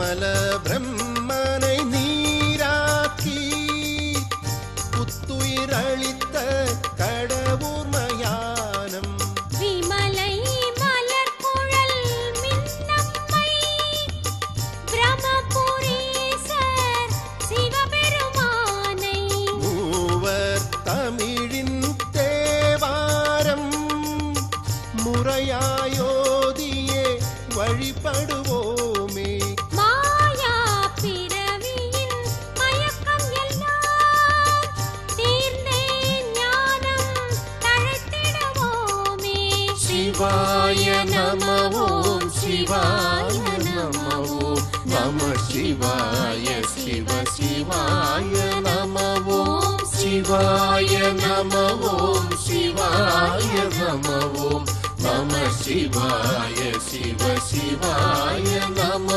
கமல பிரம்மனை நீராக்கி புத்துயிர் அளித்த கடவுர் மயானம் விமலை மலர் குழல் மின்னம்மை பிரம்மபுரீசர் சிவபெருமானை மூவர் தமிழின் தேவாரம் முறையாயோதியே வழிபடுவோமே மாயா பிறவியின் மயக்கம் எல்லாம் தீர்ந்தே ஞானம் தழைத்திடுவோமே சிவாய நம ஓம் சிவாய நம ஓம் நம சிவாய சிவ சிவாய நம ஓம் சிவாய நம ஓம் சிவாய நம ஓம் நம சிவாய சிவ சிவாய நம